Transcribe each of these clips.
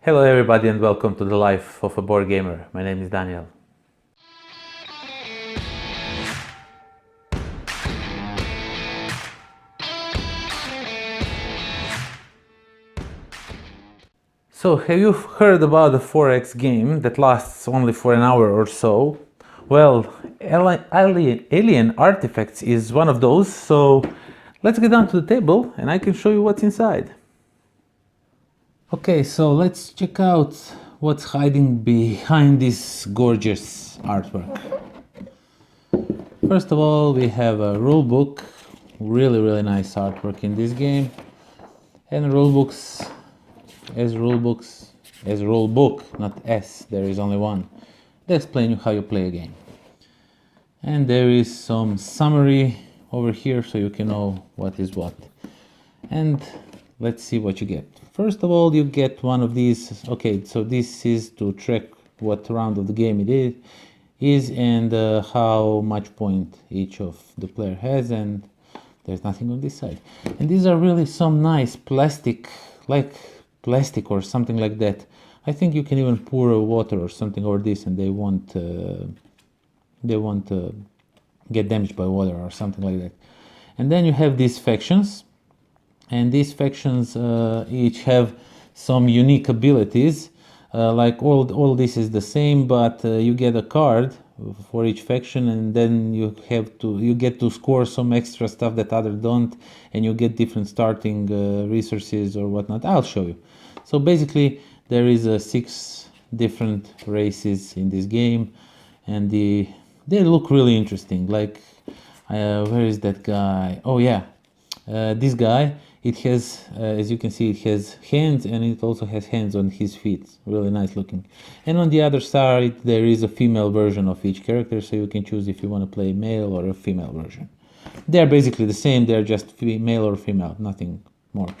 Hello everybody and welcome to the Life of a Board Gamer. My name is Daniel. So, have you heard about the 4X game that lasts only for an hour or so? Well, Alien Artifacts is one of those, so let's get down to the table and I can show you what's inside. Okay, so let's check out what's hiding behind this gorgeous artwork. First of all, we have a rulebook, really nice artwork in this game, and rulebook, not S, there is only one. They explain you how you play a game. And there is some summary over here so you can know what is what. And let's see what you get. First of all, you get one of these. Okay, so this is to track what round of the game it is and how much point each of the player has, and there's nothing on this side. And these are really some nice plastic, like plastic or something like that. I think you can even pour water or something over this and they won't get damaged by water or something like that. And then you have these factions, and these factions each have some unique abilities. Like all this is the same, but you get a card for each faction, and then you get to score some extra stuff that others don't, and you get different starting resources or whatnot. I'll show you. So basically there is 6 different races in this game, and they look really interesting. Like where is that guy? Oh yeah, this guy. It has, as you can see, it has hands, and it also has hands on his feet. Really nice looking. And on the other side, there is a female version of each character, so you can choose if you want to play male or a female version. They're basically the same. They're just male or female, nothing more.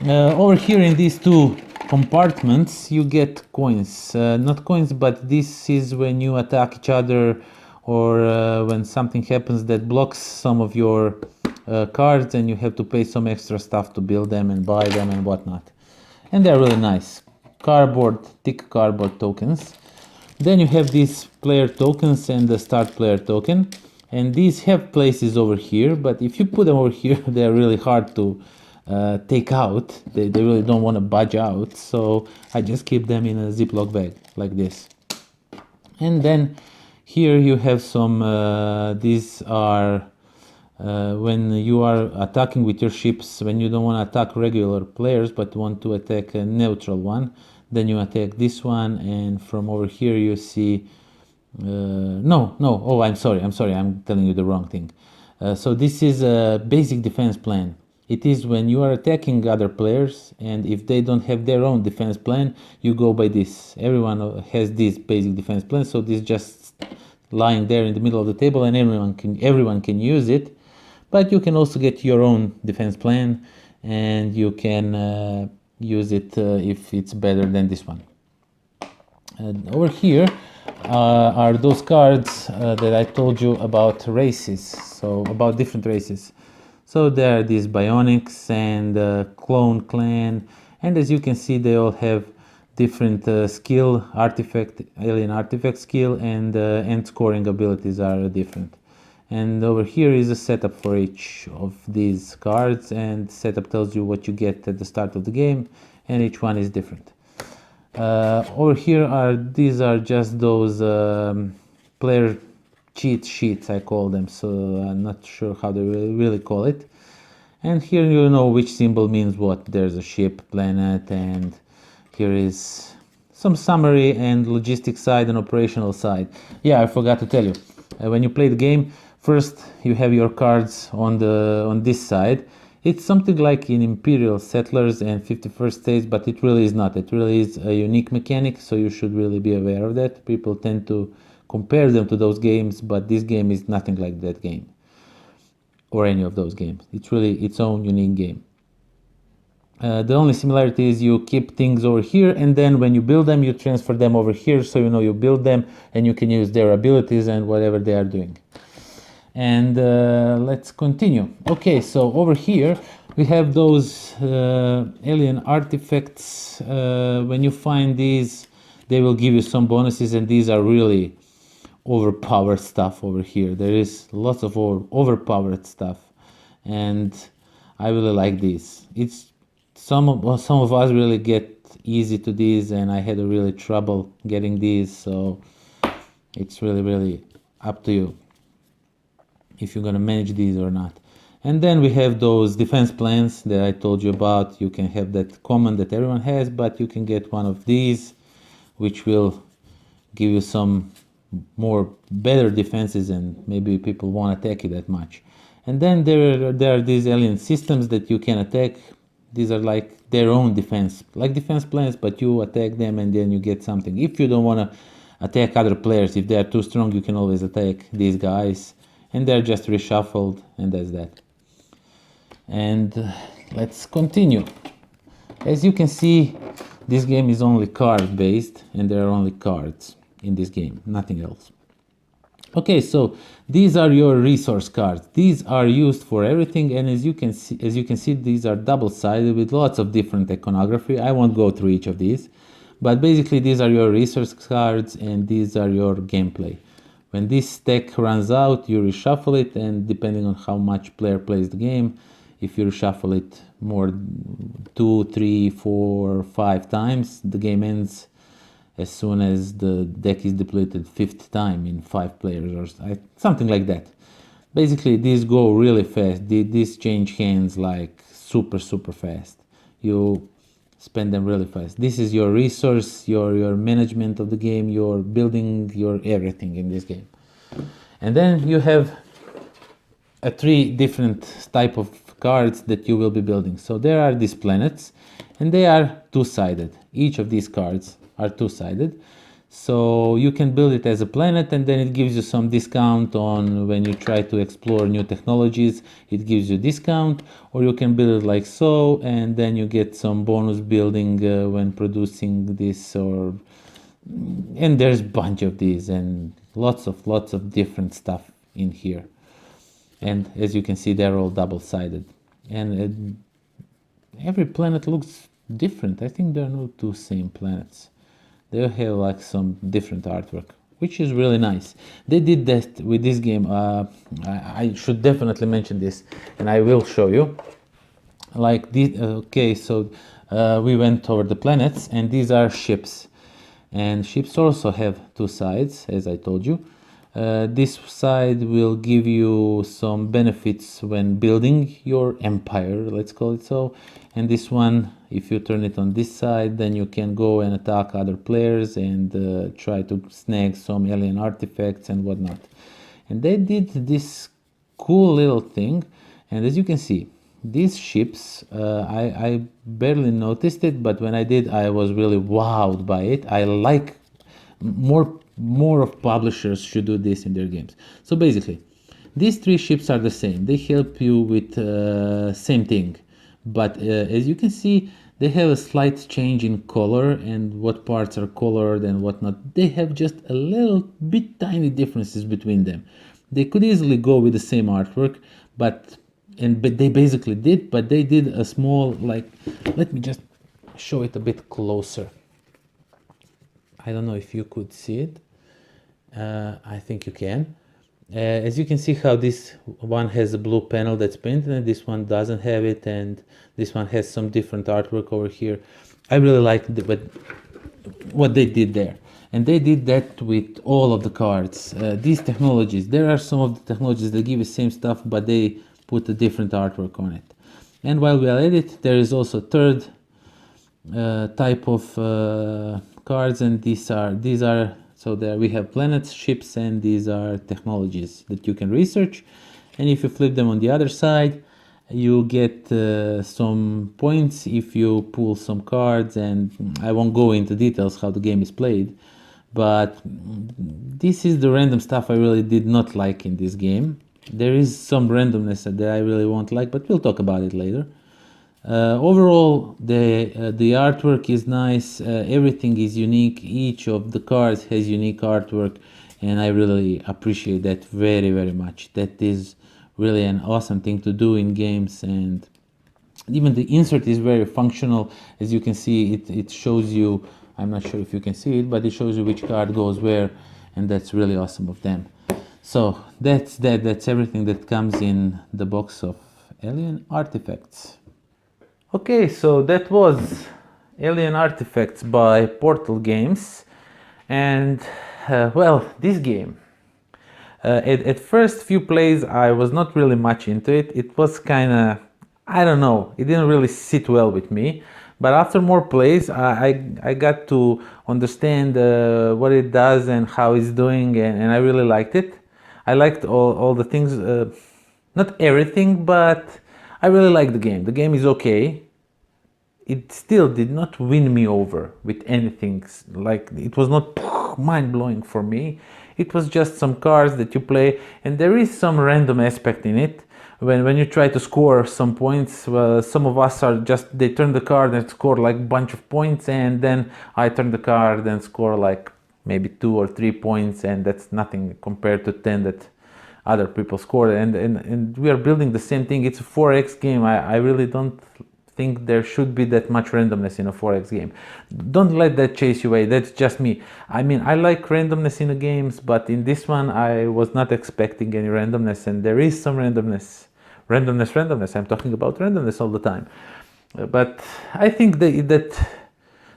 Over here in these 2 compartments, you get coins. Not coins, but this is when you attack each other, or when something happens that blocks some of your cards, and you have to pay some extra stuff to build them and buy them and whatnot. And they're really nice. Thick cardboard tokens. Then you have these player tokens and the start player token. And these have places over here, but if you put them over here, they're really hard to take out. They really don't want to budge out. So I just keep them in a Ziploc bag like this. And then here you have some, these are when you are attacking with your ships, when you don't want to attack regular players but want to attack a neutral one, then you attack this one, and from over here you see I'm sorry, I'm telling you the wrong thing. So this is a basic defense plan. It is when you are attacking other players, and if they don't have their own defense plan, you go by this. Everyone has this basic defense plan, so this just lying there in the middle of the table, and everyone can use it. But you can also get your own defense plan, and you can use it if it's better than this one. Over here are those cards that I told you about races, so about different races. So there are these Bionics and Clone Clan, and as you can see, they all have different skill, alien artifact skill, and scoring abilities are different. And over here is a setup for each of these cards, and setup tells you what you get at the start of the game, and each one is different. Over here these are just those player cheat sheets, I call them, so I'm not sure how they really call it. And here you know which symbol means what. There's a ship, planet, and here is some summary and logistics side and operational side. Yeah, I forgot to tell you. When you play the game, first you have your cards on this side. It's something like in Imperial Settlers and 51st States, but it really is not. It really is a unique mechanic, so you should really be aware of that. People tend to compare them to those games, but this game is nothing like that game or any of those games. It's really its own unique game. The only similarity is you keep things over here, and then when you build them, you transfer them over here, so you know you build them and you can use their abilities and whatever they are doing. And let's continue. Okay, so over here We have those alien artifacts. When you find these, they will give you some bonuses, and these are really overpowered stuff over here. There is lots of overpowered stuff, and I really like these. It's some of us really get easy to these, and I had a really trouble getting these, so it's really up to you if you're gonna manage these or not. And then we have those defense plans that I told you about. You can have that common that everyone has, but you can get one of these, which will give you some more better defenses, and maybe people won't attack you that much. And then there are these alien systems that you can attack. These are like their own defense, like defense plans, but you attack them and then you get something. If you don't want to attack other players, if they are too strong, you can always attack these guys, and they're just reshuffled, and that's that. And let's continue. As you can see, this game is only card based, and there are only cards in this game, nothing else. Okay, so these are your resource cards. These are used for everything, and as you can see, these are double-sided with lots of different iconography. I won't go through each of these, but basically these are your resource cards, and these are your gameplay. When this deck runs out, you reshuffle it, and depending on how much player plays the game, if you reshuffle it more 2, 3, 4, 5 times, the game ends as soon as the deck is depleted 5th time in 5 players or something like that. Basically, these go really fast. These change hands like super fast. You spend them really fast. This is your resource, your management of the game, your building, your everything in this game. And then you have 3 different type of cards that you will be building. So there are these planets, and they are two-sided. Each of these cards are two-sided, so you can build it as a planet, and then it gives you some discount on when you try to explore new technologies. It gives you discount, or you can build it like so, and then you get some bonus building when producing this, and there's a bunch of these and lots of different stuff in here. And as you can see, they're all double-sided, and every planet looks different. I think there are no 2 same planets. They have like some different artwork, which is really nice. They did that with this game. I should definitely mention this, and I will show you. Like this. Okay, so we went over the planets, and these are ships, and ships also have 2 sides, as I told you. This side will give you some benefits when building your empire, let's call it so. And this one, if you turn it on this side, then you can go and attack other players and try to snag some alien artifacts and whatnot. And they did this cool little thing, and as you can see, these ships, I barely noticed it, but when I did, I was really wowed by it. I like more of publishers should do this in their games. So basically, these 3 ships are the same. They help you with same thing, but as you can see, they have a slight change in color and what parts are colored and whatnot. They have just a little bit tiny differences between them. They could easily go with the same artwork, but they basically did, but they did a small, like, let me just show it a bit closer. I don't know if you could see it. I think you can. As you can see how this one has a blue panel that's painted, and this one doesn't have it, and this one has some different artwork over here. I really like what they did there, and they did that with all of the cards. These technologies, there are some of the technologies that give you the same stuff, but they put a different artwork on it. And while we are at it, there is also a third type of cards, and these are so there we have planets, ships, and these are technologies that you can research. And if you flip them on the other side, you get some points if you pull some cards, and I won't go into details how the game is played, but this is the random stuff I really did not like in this game. There is some randomness that I really won't like, but we'll talk about it later. Overall, the artwork is nice. Everything is unique. Each of the cards has unique artwork, and I really appreciate that very much. That is really an awesome thing to do in games, and Even the insert is very functional. As you can see, it shows you, I'm not sure if you can see it, but it shows you which card goes where, and that's really awesome of them. So that's everything that comes in the box of Alien Artifacts. Okay, so that was Alien Artifacts by Portal Games. And well, this game, at first few plays I was not really much into it. It was kind of, I don't know, it didn't really sit well with me. But after more plays, I got to understand what it does and how it's doing, and I really liked it. I liked all the things, not everything, but I really like the game. The game is okay. It still did not win me over with anything. Like, it was not mind-blowing for me. It was just some cards that you play, and there is some random aspect in it. When you try to score some points, some of us are just, they turn the card and score like a bunch of points, and then I turn the card and score like maybe 2 or 3 points, and that's nothing compared to 10 that other people scored. And we are building the same thing. It's a 4x game. I really don't think there should be that much randomness in a 4x game. Don't let that chase you away. That's just me. I mean, I like randomness in the games, but in this one I was not expecting any randomness, and there is some randomness. Randomness. I'm talking about randomness all the time. But I think that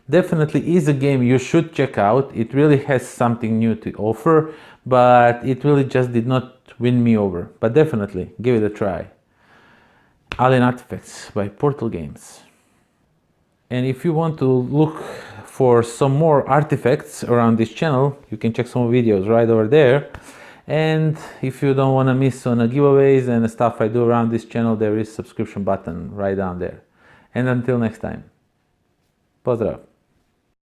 definitely is a game you should check out. It really has something new to offer, but it really just did not win me over. But definitely give it a try. Alien Artifacts by Portal Games. And if you want to look for some more artifacts around this channel, you can check some videos right over there. And if you don't want to miss on the giveaways and the stuff I do around this channel, there is a subscription button right down there. And until next time, pozdrav!